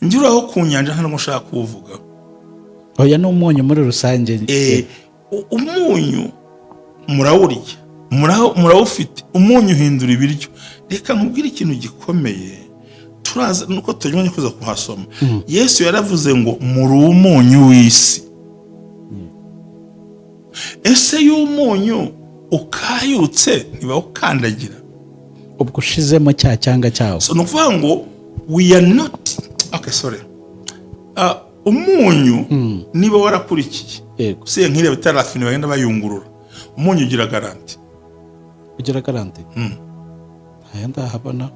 njuraho ku nyanja nta n'umushaka kuvuga. oya n'umunyu muri rusange. Umunyu murawurya, murawufite. Umunyu uhindura ibiryo. Reka nkubwire ikintu gikomeye, turaza nuko tujyanye kuza kuhasoma. Yesu yaravuze ngo muri umunyu w'isi. Ese y'umunyu ukayutse niba ukandagira ubwo ushizemo cya cyanga cyawo. So nukuvuga ngo we are not umunyu niba warakurikiye yego se nkire bitarafini bagenda bayungurura, umunyu ugira garanti. aya ndahabona.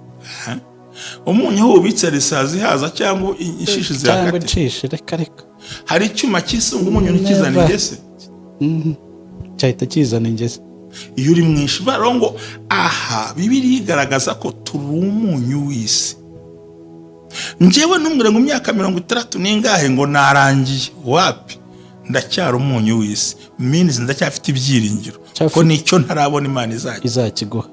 Umunyu aho ubitse risazi haza cyangwa inshishi zirakate reka hari icyuma kisunga umunyu nikizana ingese cyahita kizana ingese iyo uri mwinshi. Barongo aha Bibiliya igaragaza ko turi umunyu w'isi. Njyewe ntumbwire ngo imyaka 30 n'ingahe ngo narangiye, wapi, ndacyari umunyu w'isi. Minizi ndacyafite ibyiringiro ko nicyo ntarabona Imana izakiguha.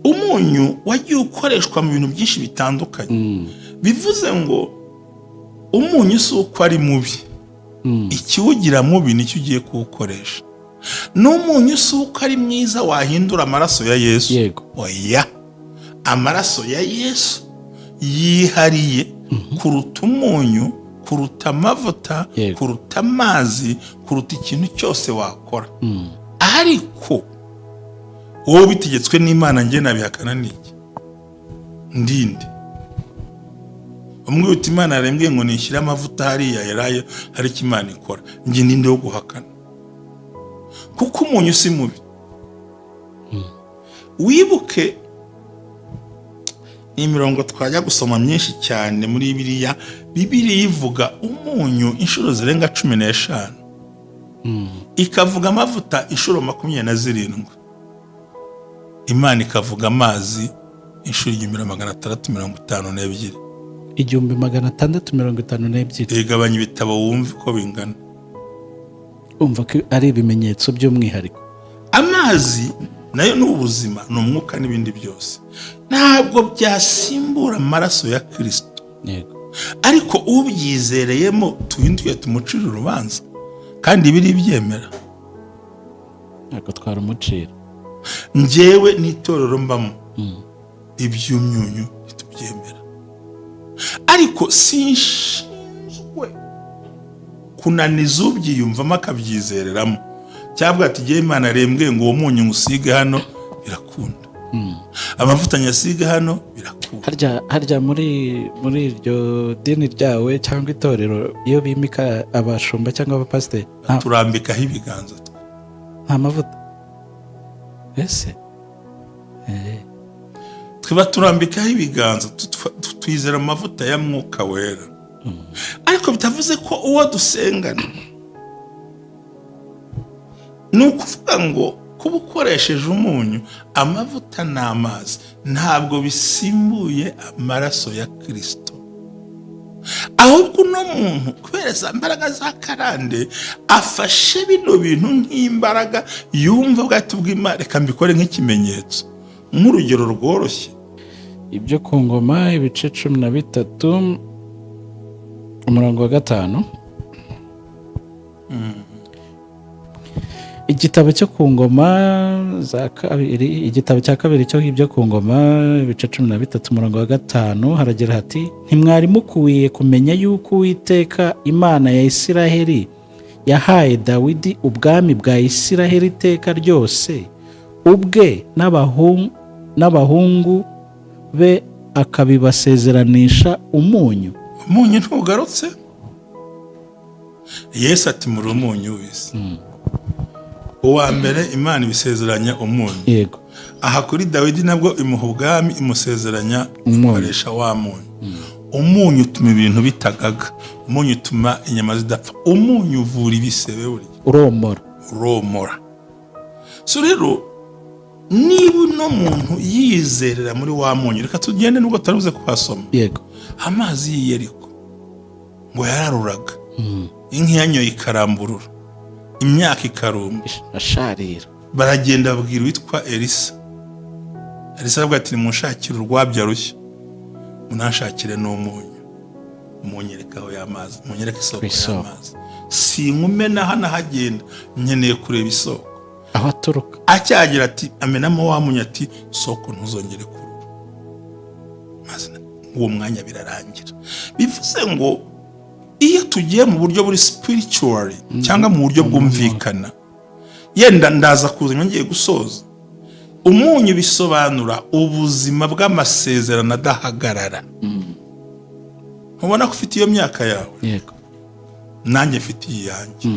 Umunyu wagiye ukoreshwa mu bintu byinshi bitandukanye. Bivuze ngo umunyu si uko ari mubi, ikiwugira mubi nicyo ugiye kuwukoresha. N'umunyu si uko ari mwiza wahindura amaraso ya Yesu. Yego. Oya, amaraso ya Yesu yihariye kuruta umunyu, kuruta amavuta, kuruta amazi, kuruta ikintu cyose wakora. Ariko wowe bitegetswe n'Imana, njye nabihakana niki? Ndinde umwe uti Imana yarembwiye ngo nishyire amavuta hariya yarayo hari icyo Imana ikora, njye ndinde wo guhakana, kuko umunyu si mubi. Wibuke imirongo twajya gusoma myinshi cyane muri Bibiliya ivuga umunyu inshuro zirenga 15, ikavuga amavuta inshuro 27, Imana ikavuga amazi inshuro 652. 652. Igabanya ibitabo wumve ko bingana. Umva ko ari ibimenyetso by'umwihariko. Amazi nayo ni ubuzima, ni umwuka n'ibindi byose. Ntabwo byasimbura amaraso ya Kristo. Yego. Ariko ubyizereyemo tuhinduye tumucira urubanza, kandi biri byemera. Ntabwo twara umucira. Njyewe n'itorero mbamo iby'umyunyu itubyemera. Ariko sinshinzwe kunaniza ubyiyumvamo akabyizereramo, cyangwa ati giye Imana arembwe ngo uwo munyu ngusige hano birakunda, amavuta nyasiga hano birakunda. Harya muri iryo dini ryawe cyangwa itorero iyo bimika abashumba cyangwa abapasiteri turambikaho ibiganza nta mavuta. Ese twiba turambikaho ibiganza, twizera amavuta ya Mwuka Wera. Ariko bitavuze ko uwo dusengana ni ukuvuga ngo kuba ukoresheje umunyu, amavuta n'amazi ntabwo bisimbuye amaraso ya Kristo. Ahubwo uno muntu kubera za mbaraga za karande afashe bino bintu nk'imbaraga, yumva bwati bw'Imana, reka mbikore nk'ikimenyetso. Nk'urugero rworoshye, ibyo ku Ngoma ibice 13 umurongo wa 5. Igitabo cyo ku Ngoma za kabiri, igitabo cya kabiri cyo ibyo ku Ngoma ibice 13 umurongo wa 5 haragira hati: ntimwari mukwiye kumenya yuko Uwiteka Imana ya Isiraheli yahaye Dawidi ubwami bwa Isiraheli iteka ryose, ubwe n'abahungu be akabibasezeranisha umunyu. Umunyu ntugarutse. Yesu ati muri umunyu w'isi. Uwa mbere Imana ibisezeranya umunyu. Yego. Aha kuri Dawidi nabwo imuha ubwami, imusezeranya gukoresha wa munyu. Umunyu utuma ibintu bitagaga, umunyu utuma inyama zidapfa, umunyu uvura ibisebe burya. Uromora. So rero niba uno muntu yizerera muri wa munyu, reka tugende nubwo tarabuze kuhasoma. Yego. Amazi y'Iyeriko ngo yararuraga, inka yanyoye ikaramburura, imyaka ikarumba asharira. Baragenda babwira witwa Elisa. Elisa avuga ati nimunshakire urwabya rushya unashakire n'umunyu, munyerekaho y'amazi, munyereke isoko y'amazi. Sinkumena hano hagenda, nkeneye kureba isoko aho aturuka. Acyagira ati amenamo wa munyu, ati soko ntuzongere kurura. Maze uwo mwanya birarangira. Bivuze ngo iyo tugiye mu buryo buri spiritually cyangwa mu buryo bwumvikana, yenda ndaza kuza ngiye gusoza, umunyu bisobanura ubuzima bw'amasezerano adahagarara. Ubona ko ufite iyo myaka yawe, yego, nanjye mfite iyanjye.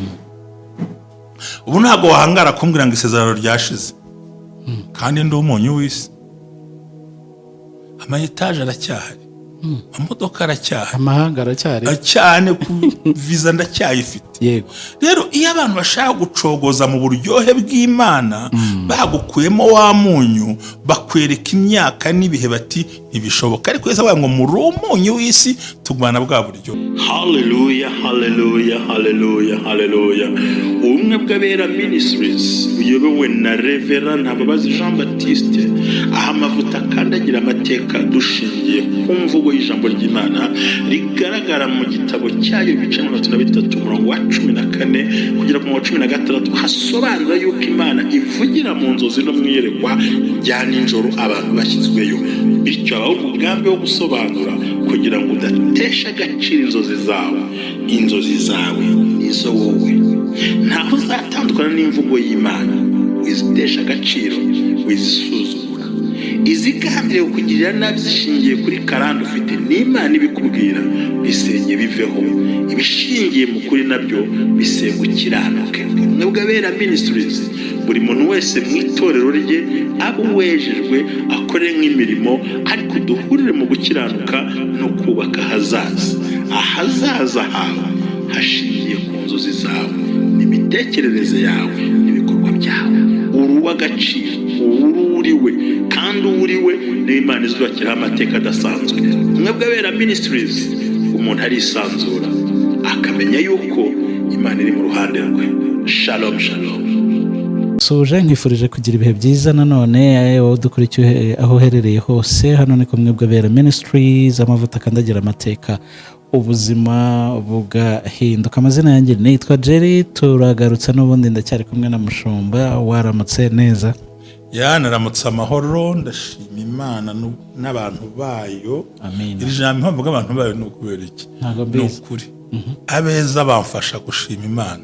Ubu ntabwo wahangara kumbwira ngo isezerano ryashize, kandi ndi umunyu w'isi. Amayetaje aracyahari, amamodoka aracyahari, amahanga aracyari cyane, ku viza ndacyayifite. yego. Rero iyo abantu bashaka gucogoza mu buryohe bw'Imana, bagukuyemo wa munyu, bakwereka imyaka n'ibihe, bati ntibishoboka. Ariko Yesu avuga ngo muri umunyu w'isi tugwana bwa buryo. Haleluya, haleluya, haleluya, haleluya. Ubumwe bw'Abera Ministries buyobowe na Reverend Ntababazi Jean Baptiste, aha amavuta akandagira amateka dushingiye ku mvugo y'ijambo ry'Imana rigaragara mu gitabo cyayo ibice 33 umurongo wa 14 kugera ku 16, hasobanura yuko Imana ivugira mu nzozi no mwiyerekwa rya nijoro abantu bashyizweyo. Bityo abaho umugambi wo gusobanura kugira ngo udatesha agaciro inzozi zawe. Inzozi zawe nizo wowe, ntaho uzatandukana n'imvugo y'Imana. Wizitesha agaciro, wizisuzugura, izigambiriye kukugirira nabi zishingiye kuri karande ufite n'Imana ibikubwira, bisenye biveho. Ibishingiye mu kuri nabyo bisenga ukiranuke. Ubumwe bw'Abera Ministries, buri muntu wese mu itorero rye abo wejejwe akore nk'imirimo, ariko duhurire mu gukiranuka no kubaka ahazaza hawe hashingiye ku nzozi zawe n'imitekerereze yawe n'ibikorwa byawe. Uruw'agaciro, uriwe, kandi uriwe n'Imana izubakiraho amateka adasanzwe. Ubumwe bw'Abera Ministries, umuntu arisanzura akamenya yuko Imana iri mu ruhande rwe. Shalom, shalom. Suje nkifurije kugira ibihe byiza nanone wowe dukurikiye aho uherereye hose. Hano ni kumwe bw'Abera Ministries, amavuta akandagira amateka, ubuzima bugahinduka. Amazina yanjye nitwa Jerry, turagarutse n'ubundi ndacyari kumwe na Mushumba. Waramutse neza? Naramutse amahoro, ndashima Imana n'abantu bayo. Amen. Iri jambo impamvu bw'abantu bayo ni ukubera iki? Ni ukuri. Abeza bamfasha gushima Imana,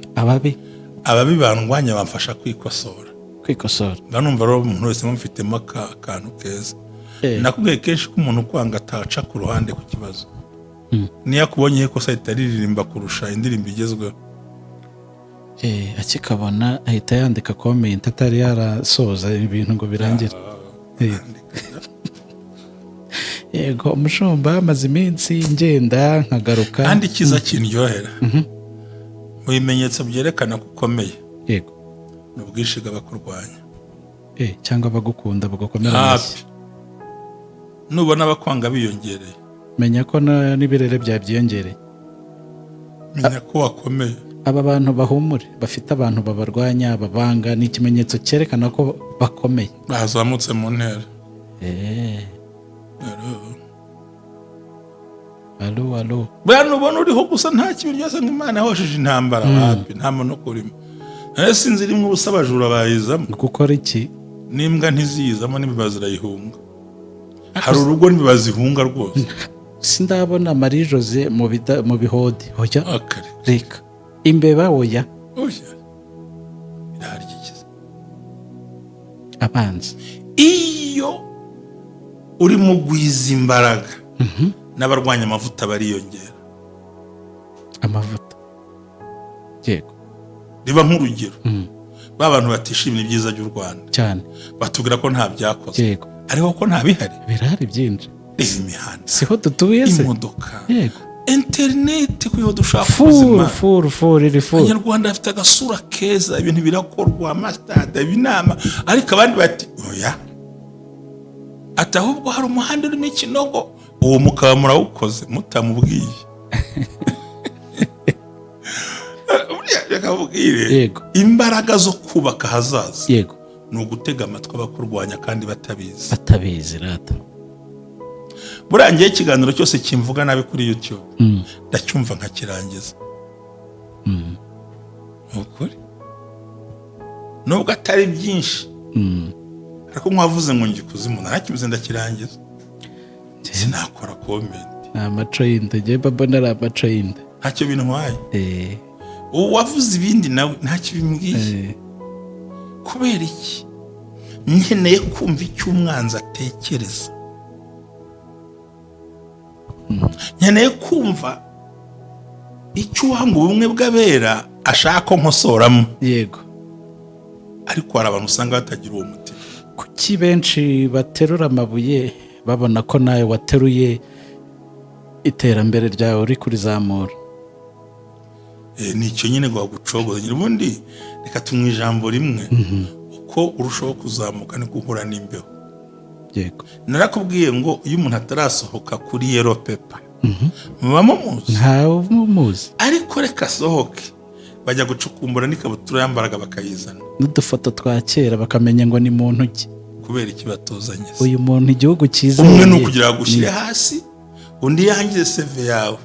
ababi bandwanya bamfasha kwikosora. Ndanumva rero umuntu wese mufitemo akantu keza. Nakubwiye kenshi ko umuntu kwanga ataca ku ruhande ku kibazo. Niyo akubonye ko sayita ririmba kurusha indirimbo igezweho, akikabona ahita yandika comment atari yarasoza ibintu ngo birangire. Yego Mushumba, amaze iminsi ngenda nkagaruka, kandi kiza kindyohera mu bimenyetso byerekana ko ukomeye. Yego, n'ubwishiga bakurwanya, cyangwa bagukunda bagakomera hasi. Nubona abakwanga biyongereye, menya ko n'ibirere byabyiyongereye, menya ko wakomeye. Aba bantu bahumure, bafite abantu babarwanya, babanga, ni ikimenyetso cyerekana ko bakomeye, bazamutse mu ntera. Alo. Bwana ubona uriho gusa nta kibi ryose nk'Imana yahosheje intambara. Wapi, nta muntu kurimo. Sinzi rimwe ubusa abajura bayizamo. Gukora iki? N'imbwa ntiziyizamo, n'ibibazo irayihunga. Hari urugo n'ibibazihunga rwose. Sindabona Marie Jose mu bihodi. Hoya. Akare. Reka. Imbeba oya. Birarya ikiza. Abanzi. Iyo uri mu gwiza imbaraga, n'abarwanya amavuta bariyongera. Amavuta. Yego. Riba nk'urugero. Bantu batishimira ibyiza by'u Rwanda cyane, batubwira ko nta byakoze. Yego. Ariko ko nta bihari. Birahari byinshi. Imihanda, siho dutuye se, imodoka, yego, internet, kuyo dushaka ubuzima. Abanyarwanda bafite agasura keza, ibintu birakorwa, amastada, ibinama, ariko abandi bati oya, ati ahubwo hari umuhanda urimo ikinogo, uwo mukaba murawukoze mutamubwiye. Yego. Imbaraga zo kubaka hazaza, yego, ni ugutega amatwi abakurwanya kandi batabizi rata. burangiye ikiganiro cyose kimvuga nabi kuri YouTube ndacyumva nkakirangiza ukuri nubwo atari byinshi ariko mwavuze ngo ngi kuzimu narakibuze ndakirangiza sinakora comment amaco yinde je babona ari amaco yinde ntacyo bintwaye wavuze ibindi nawe ntacyo bimbwiye kubera iki nkeneye kumva icyo umwanzi atekereza nkeneye kumva icyo uwanga ubumwe bw'abera ashaka ko nkosoramo yego ariko hari abantu usanga batagira uwo mutima kuki benshi baterura amabuye babona ko nawe wateruye iterambere ryawe uri kurizamura nicyo nyine ngo gucogoza ubundi reka tumwe ijambo rimwe uko urushaho kuzamuka niko uhura n'imbeho yego narakubwiye ngo iyo umuntu atarasohoka kuri yellow paper muba mumuzi ntawe mumuzi ariko reka asohoke bajya gucukumbura n'ikabutura yambaraga bakayizana n'udufoto twa kera bakamenya ngo ni muntu ki kubera iki batuzanye uyu muntu igihugu cyiza umwe ni ukugira ngo ushyire hasi undi yangize CV yawe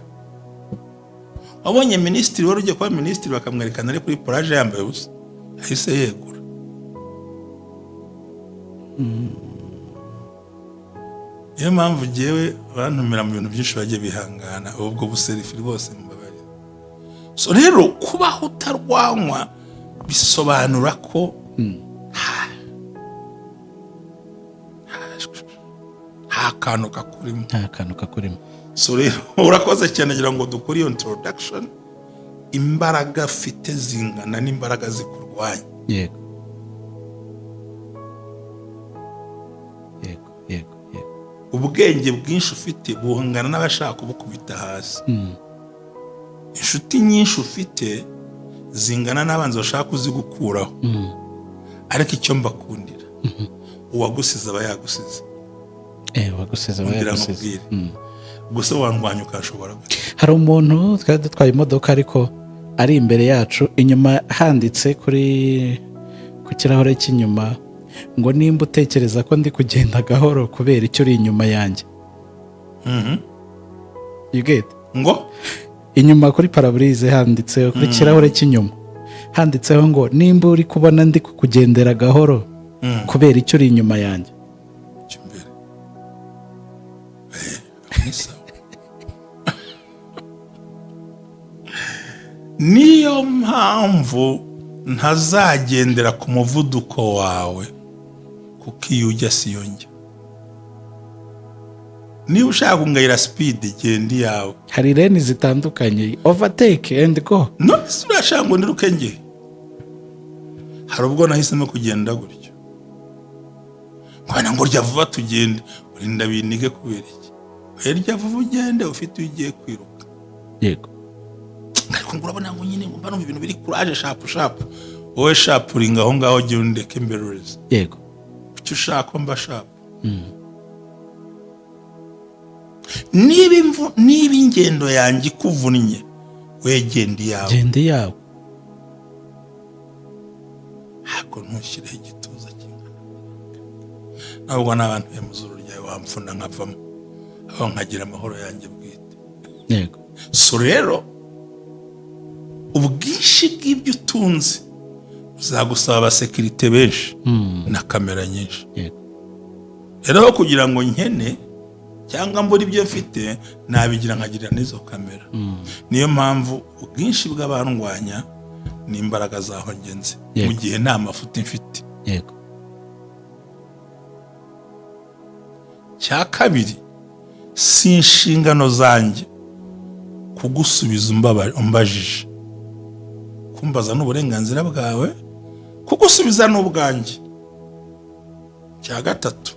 wabonye minisitiri wari ugiye kuba minisitiri bakamwerekana ari kuri plage yambaye ubusa ahise yegura niyo mpamvu jyewe bantumira mu bintu byinshi bagiye bihangana ubwo buserifi rwose mbabarira so rero kubaho utarwanywa bisobanura ko nta kantu kakurimo so rero urakoze cyane ngira ngo dukore iyo introduction imbaraga afite zingana n'imbaraga zikurwanya yego ubwenge bwinshi ufite buhangana n'abashaka kubukubita hasi inshuti nyinshi ufite zingana n'abanzi bashaka kuzigukuraho ariko icyo mbakundira uwagusize aba yagusize wagusize aba yagusize gusa wandwanya ukashobora gute hari umuntu twari dutwaye imodoka ariko ari imbere yacu inyuma handitse ku kirahure cy'inyuma ngo nimba utekereza ko ndi kugenda gahoro kubera icyo uri inyuma yanjye you get ngo inyuma kuri paraburize handitseho kuri kirahure cy'inyuma handitseho ngo nimba uri kubona ndi kugendera gahoro kubera icyo uri inyuma yanjye niyo mpamvu ntazagendera ku muvuduko wawe kuko iyo ujya siyo njya niba ushaka kungayira speed genda iyawe hari lane zitandukanye overtake and go none se urashaka ngo ndiruke njye hari ubwo nahisemo kugenda gutyo nkwana ngo rya vuba tugende urinda binige kubera iki rya vuba ugende ufite ugiye kwiruka yego ariko urabona ngo nyine ngo mbano ibintu biri courage sharp wowe sharp uringa aho ngaho gihe undeke imbererezi yego icyo ushaka mba sharp niba ingendo yanjye ikuvunnye wegenda iyawe genda iyawe ntabwo ntushyireho igituza kingana ntabwo n'abantu bemuzuru ryawe wamfuna nkavamo aho nkagira amahoro yanjye bwite yego so rero ubwinshi bw'ibyo utunze buzagusaba abasekirite benshi na kamera nyinshi rero kugira ngo nkene cyangwa mbura ibyo mfite nabigira nkagira n'izo kamera niyo mpamvu ubwinshi bw'abandwanya n'imbaraga zaho ngenzi mu gihe nta mafuti mfite yego cya kabiri si inshingano zanjye kugusubiza umbajije kumbaza n'uburenganzira bwawe kugusubiza n'ubwanjye cya gatatu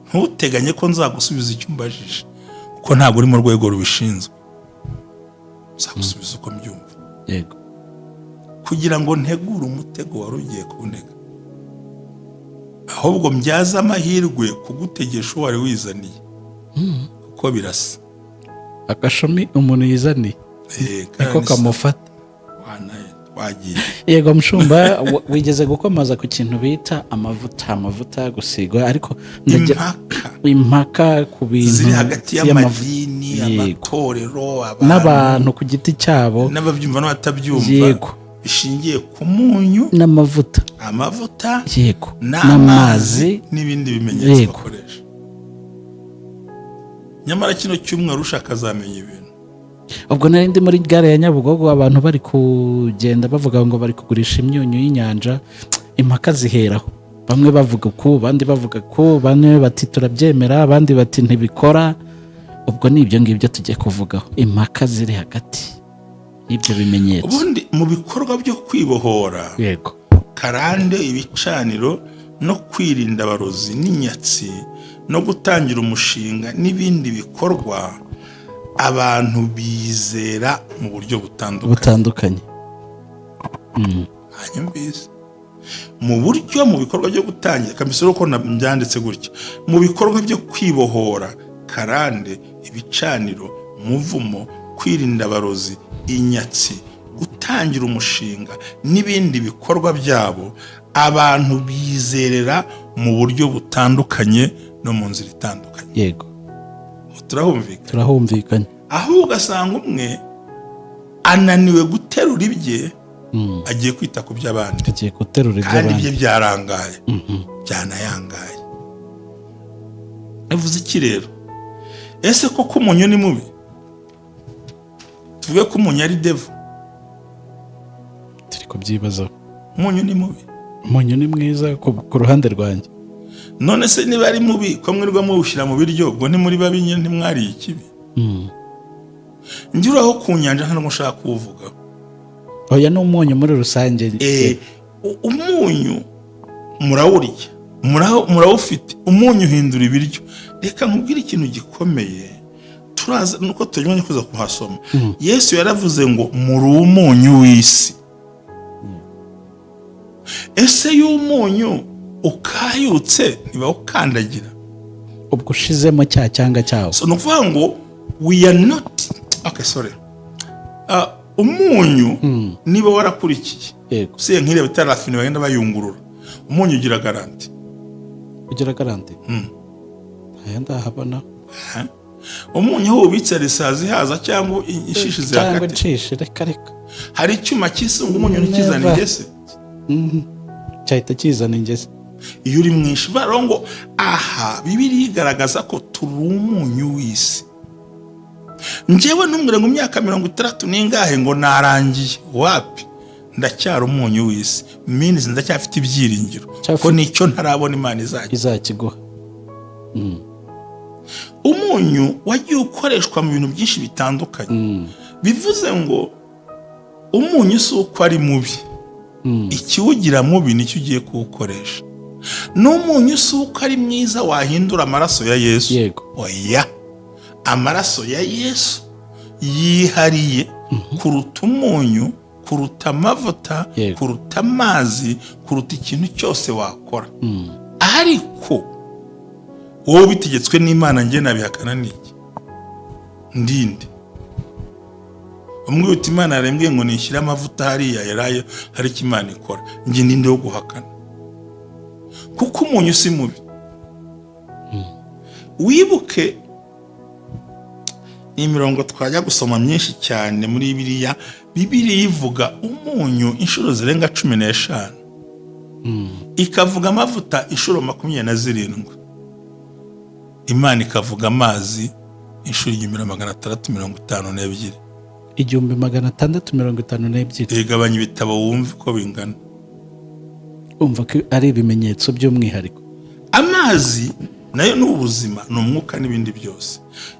ntuteganye ko nzagusubiza icyo umbajije kuko ntabwo uri mu rwego rubishinzwe nzagusubiza uko mbyumva yego kugira ngo ntegure umutego wari ugiye kuntega ahubwo mbyaze amahirwe kugutegesha uwo wari wizaniye kuko birasa agashumi umuntu yizaniye niko kamufata twagiye. Yego mushumba, wigeze gukomaza ku kintu bita amavuta yo gusigwa, ariko impaka ku bintu ziri hagati y'amadini, amatorero, n'abantu ku giti cyabo, n'ababyumva n'abatabyumva, bishingiye ku munyu n'amavuta, yego, n'amazi n'ibindi bimenyetso bakoresha. Nyamara kino cyumweru ushaka azamenya ibintu. Ubwo nari ndi muri gare ya Nyabugogo, abantu bari kugenda bavuga ngo bari kugurisha imyunyu y'inyanja, impaka ziheraho, bamwe bavuga ku, abandi bavuga ku, bane bati turabyemera, abandi bati ntibikora. Ubwo ni ibyo ngibyo tugiye kuvugaho, impaka ziri hagati y'ibyo bimenyetso. Ubundi mu bikorwa byo kwibohora, yego, karande, ibicaniro no kwirinda abarozi n'inyatsi no gutangira umushinga n'ibindi bikorwa, abantu bizera mu buryo butandukanye. Hanyumvise mu buryo, mu bikorwa byo gutangira, kamisoro ko byanditse gutya, mu bikorwa byo kwibohora, karande, ibicaniro, umuvumo, kwirinda abarozi, inyatsi, gutangira umushinga n'ibindi bikorwa byabo, abantu bizerera mu buryo butandukanye no mu nzira itandukanye. Yego, turahumvikanye. Aho ugasanga umwe ananiwe guterura ibye, agiye kwita ku by'abandi, kandi ibye byarangaye, byanayangaye. Bivuze iki rero? Ese koko umunyu ni mubi? Tuvuge ko umunyu ari devu? Turi kubyibazaho. Umunyu ni mubi? Umunyu ni mwiza ku ruhande rwanjye. None se niba ari mubi, ko mwirirwa muwushyira mu biryo, ubwo ntimuri babi nyine, ntimwariye ikibi? Njye uraho ku nyanja nta n'umushaka kuwuvugaho. Oya, ni umunyu muri rusange. Umunyu murawurya, murawufite, umunyu uhindura ibiryo. Reka nkubwire ikintu gikomeye, turaza nuko tujyanye kuza kuhasoma. Yesu yaravuze ngo muri umunyu w'isi. Ese y'umunyu ukayutse ntibawukandagira? Ubwo ushizemo cya cyanga cyawo. So nukuvuga ngo we are not, okay, sorry, umunyu niba warakurikiye, se nk'ire bitarafine bagenda bayungurura, umunyu ugira garanti. Aya ndahabona. Umunyu aho ubitse risazi haza cyangwa ishishi zihakate, reka hari icyuma cy'isunga umunyu ntikizana ingese. Cyahita kizana ingese iyo uri mwinshi. Barongo aha Bibiliya igaragaza ko turi umunyu w'isi. Njyewe ntumbwire ngo imyaka 30 n'ingahe ngo narangiye, wapi, ndacyari umunyu w'isi. Minizi ndacyafite ibyiringiro ko nicyo ntarabona Imana izakiguha. Umunyu wagiye ukoreshwa mu bintu byinshi bitandukanye. Bivuze ngo umunyu si uko ari mubi, ikiwugira mubi nicyo ugiye kuwukoresha. N'umunyu si uko ari mwiza wahindura amaraso ya Yesu. Oya, amaraso ya Yesu yihariye kuruta umunyu, kuruta amavuta, kuruta amazi, kuruta ikintu cyose wakora. Ariko wowe bitegetswe n'Imana, njye nabihakana n'iki? Ndinde umwe uti Imana yarembwiye ngo nishyire amavuta hariya, yaraye hari icyo Imana ikora, njye ndinde wo guhakana? Kuko umunyu si mubi. Wibuke imirongo twajya gusoma myinshi cyane muri Bibiliya ivuga umunyu inshuro zirenga 15, ikavuga amavuta inshuro 27, Imana ikavuga amazi inshuro 652. 652. Igabanya ibitabo wumve ko bingana. Umva ko ari ibimenyetso by'umwihariko. Amazi nayo ni ubuzima, ni umwuka n'ibindi byose.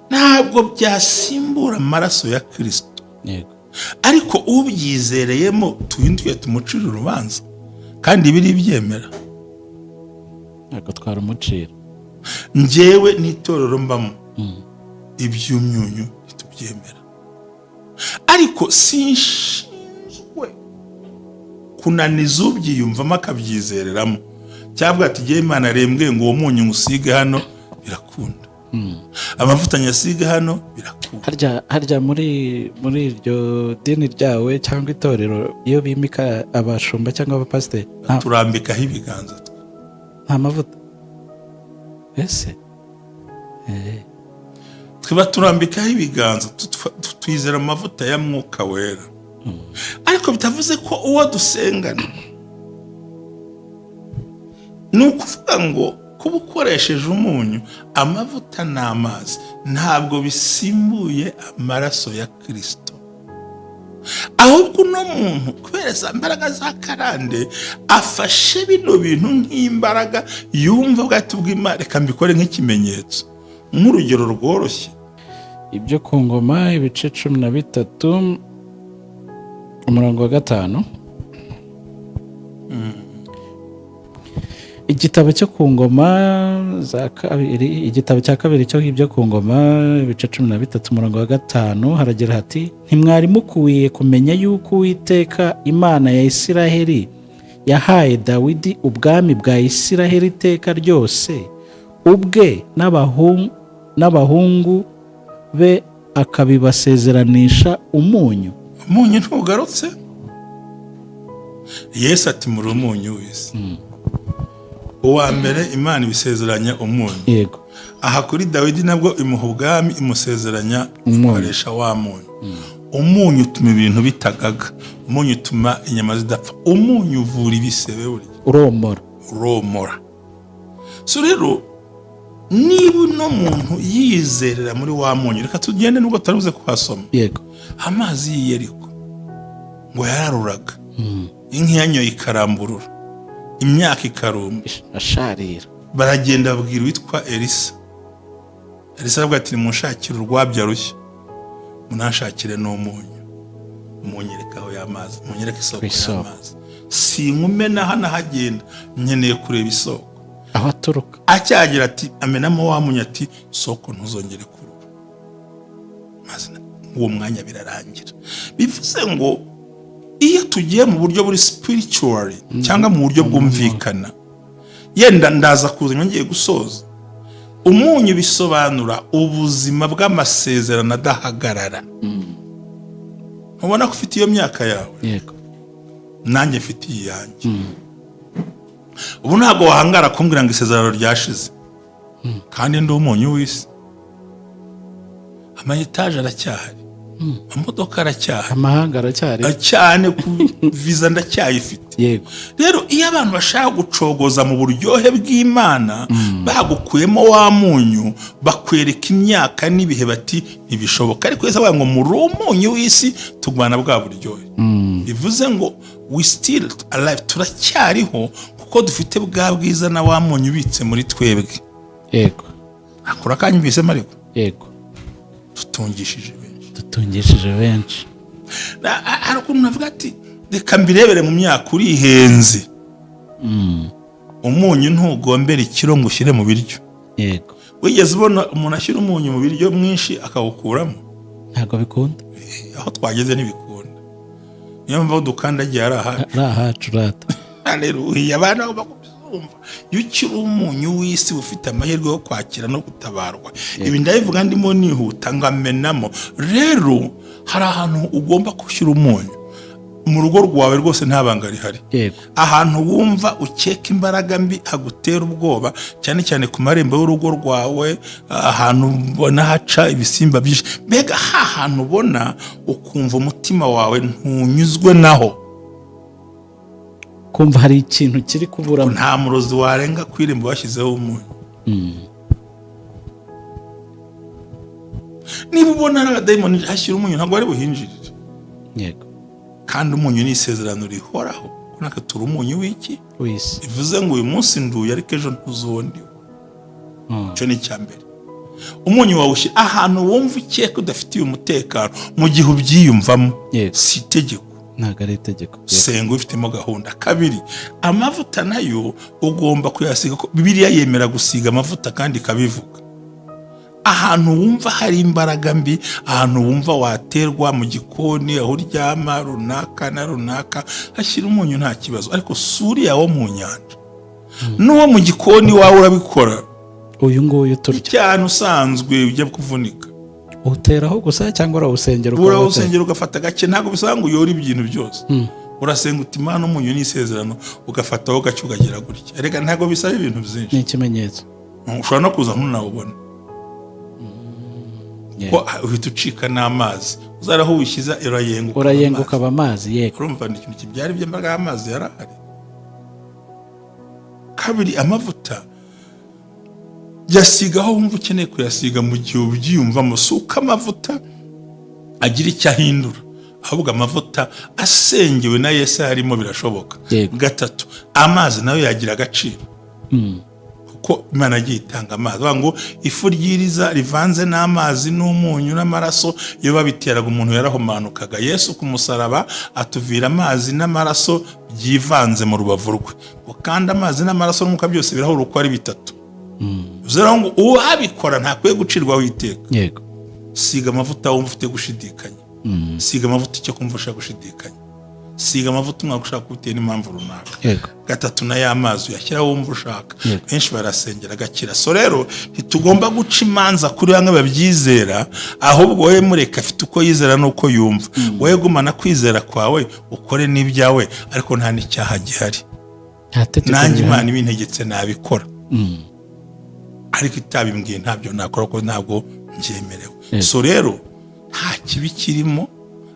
Ntabwo byasimbura amaraso ya Kristo. Yego. Ariko ubyizereyemo tuhinduye tumucira urubanza, kandi biri byemera. Ntabwo twaramucira. Njyewe n'itorero mbamo, iby'umyunyu tubyemera. Ariko sinshinzwe kunaniza ubyiyumvamo akabyizereramo. Cyabwa ati giye Imana arembwe ngo uwo munyu musige hano birakunda. Amavuta nyasige hano birakunda. harya muri iryo dini ryawe cyangwa itorero iyo bimika abashumba cyangwa abapasiteri turambikaho ibiganza nta mavuta ese tuba turambikaho ibiganza twizera amavuta ya mwuka wera ariko bitavuze ko uwo dusengana ni ukuvuga ngo kuba ukoresheje umunyu amavuta n'amazi ntabwo bisimbuye amaraso ya Kristo, ahubwo uno muntu kubera za mbaraga za karande afashe bino bintu nk'imbaraga yumva bwati bw'Imana, reka mbikore nk'ikimenyetso. Nk'urugero rworoshye, ibyo ku ngoma ibice 13 umurongo wa 5. Igitabo cyo ku ngoma za kabiri, igitabo cya kabiri cyo ibyo ku ngoma ibice 13 umurongo wa 5 haragira hati: ntimwari mukwiye kumenya yuko Uwiteka Imana ya Isiraheli yahaye Dawidi ubwami bwa Isiraheli iteka ryose, ubwe n'abahungu be akabibasezeranisha umunyu. Umunyu ntugarutse? Yesu ati muri umunyu w'isi. Uwa mbere Imana ibisezeranya umunyu. Yego. Aha kuri Dawidi nabwo imuha ubwami imusezeranya ikoresha wa munyu. Umunyu utuma ibintu bitagaga, umunyu utuma inyama zidapfa, umunyu uvura ibisebe burya. Uromora. So rero niba no muntu yizerera muri wa munyu, reka tugende nubwo tarabuze kuhasoma. Yego. Amazi y'Iyeriko ngo yararuraga. Inka yanyoye ikaramburura, imyaka ikaruma asharira. Baragenda babwira witwa Elisa aravuga ati nimunshakire urwabya rushya, munashakire n'umunyu, munyerekaho y'amazi, munyereke isoko y'amazi. Sinkumena hano hagenda, nkeneye kureba isoko aho aturuka. Acyagira ati amenamo wa munyu, ati soko ntuzongere kurura. Maze uwo mwanya birarangira. Bivuze ngo iyo tugiye mu buryo buri spiritually cyangwa mu buryo bwumvikana, yenda ndaza kuza ngiye gusoza, umunyu bisobanura ubuzima bw'amasezerano adahagarara. Ubona ko ufite iyo myaka yawe. Yego. Nanjye mfite iyanjye. Ubu ntabwo wahangara kumbwira ngo isezerano ryashize, kandi ndi umunyu w'isi. Amayetaje aracyahari, amamodoka aracyahari, amahanga aracyari cyane, ku visa ndacyayifite. Yego. Rero iyo abantu bashaka gucogoza mu buryohe bw'Imana, bagukuyemo wa munyu, bakwereka imyaka n'ibihe, bati ntibishoboka. Ariko Yesu avuga ngo muri umunyu w'isi tugwana bwa buryohe. Bivuze ngo we still alive, turacyariho kuko dufite bwa bwiza na wa munyu ubitse muri twebwe. Yego. Akora kanyumvise mariko. Yego. Tutungishije benshi. Hari ukuntu navuga ati reka mbirebere mu myaka urihenze. Umunyu ntugombera ikiro ngo ushyire mu biryo. Yego. Wigeze ubona umuntu ashyira umunyu mu biryo mwinshi akawukuramo? Ntabwo bikunda. Aho twageze ntibikunda. Niyo mpamvu dukandagiye ari ahacu rata. Haleluya. Abana bakubumva iyo ukiri umunyu w'isi ufite amahirwe yo kwakira no gutabarwa. Ibi ndabivuga ndimo nihuta ngamenamo. Rero hari ahantu ugomba gushyira umunyu mu rugo rwawe rwose nta banga rihari. Ahantu wumva ukeka imbaraga mbi hagutera ubwoba, cyane cyane ku marembo y'urugo rwawe, ahantu ubona haca ibisimba byinshi, mbega ahantu ubona ukumva umutima wawe ntunyuzwe naho, kumva hari ikintu kiri kubura. Nta murozi warenga kwirembo bashyizeho umunyu. Niba ubona ari abadayimoni hashyira umunyu ntabwo ari buhinjirire. Yego. Kandi umunyu ni isezerano rihoraho. Kunaka turi umunyu w'iki? W'isi. Bivuze ngo uyu munsi nduye ariko ejo ntuzondiwe. Cyo ni cyambere. Umunyu wawushyira ahantu wumva ukeka udafitiye umutekano mu gihe ubyiyumvamo. Si itegeko. Ntabwo ari itegeko. Senga ufitemo gahunda. Kabiri, amavuta nayo ugomba kuyasiga. Bibiliya yemera gusiga amavuta kandi kabivuga. Ahantu wumva hari imbaraga mbi, ahantu wumva waterwa mu gikoni, aho uryama runaka na runaka, hashyira umunyu nta kibazo. Ariko suri yawo mu nyanja n'uwo mu gikoni wawe urabikora. Uyu nguyu turya cyane usanzwe ujya kuvunika. uteraho gusa cyangwa urawusengera urawusengera ugafata gake, ntabwo bisaba ngo uyore ibintu byose. Urasenga uti Imana umunyu ni isezerano, ugafataho gake ukagira gutya. Erega ntabwo bisaba ibintu byinshi, ni ikimenyetso. Ushobora no kuza ntunawubona ko uhita ucika n'amazi, uzaraho wishyiza urayenguka aba amazi. Yego, urumva ni ikintu kibyara iby'imbaga y'amazi yarahari. Kabiri, amavuta yasigaho wumva ukeneye kuyasiga mu gihe ubyiyumvamo. Si uko amavuta agira icyo ahindura, ahubwo amavuta asengewe na Yesu harimo birashoboka. Gatatu, amazi nayo yagira agaciro kuko Imana agiye itanga amazi. Ngo ifu ryiriza rivanze n'amazi n'umunyu n'amaraso, iyo babiteraga umuntu yarahumanukaga. Yesu ku musaraba atuvira amazi n'amaraso byivanze mu rubavu rwe, kandi amazi n'amaraso n'umwuka byose birahura uko ari bitatu. Uzera ngo uwabikora ntakwiye gucirwaho iteka. Yego, siga amavuta wumva ufite gushidikanya, siga amavuta icyo kumva ushaka gushidikanya, siga amavuta umwaka ushaka kubitewe n'impamvu runaka. Gatatu, na ya mazi uyashyiraho wumva ushaka. Benshi barasengera agakira. So rero ntitugomba guca imanza kuri bamwe babyizera, ahubwo wowe mureka afite uko yizera n'uko yumva. Wowe gumana kwizera kwawe, ukore n'ibyawe, ariko nta n'icyaha gihari. Nanjye Imana ibintegetse nabikora, ariko itabimbwiye ntabyo nakora, ko ntabwo mbyemerewe. So rero nta kibi kirimo,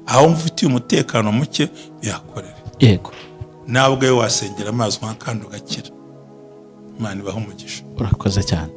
aho mfitiye umutekano muke bihakorere. Yego, nawe ubwawe wasengera amazi kandi ugakira. Imana ibahe umugisha. Urakoze cyane.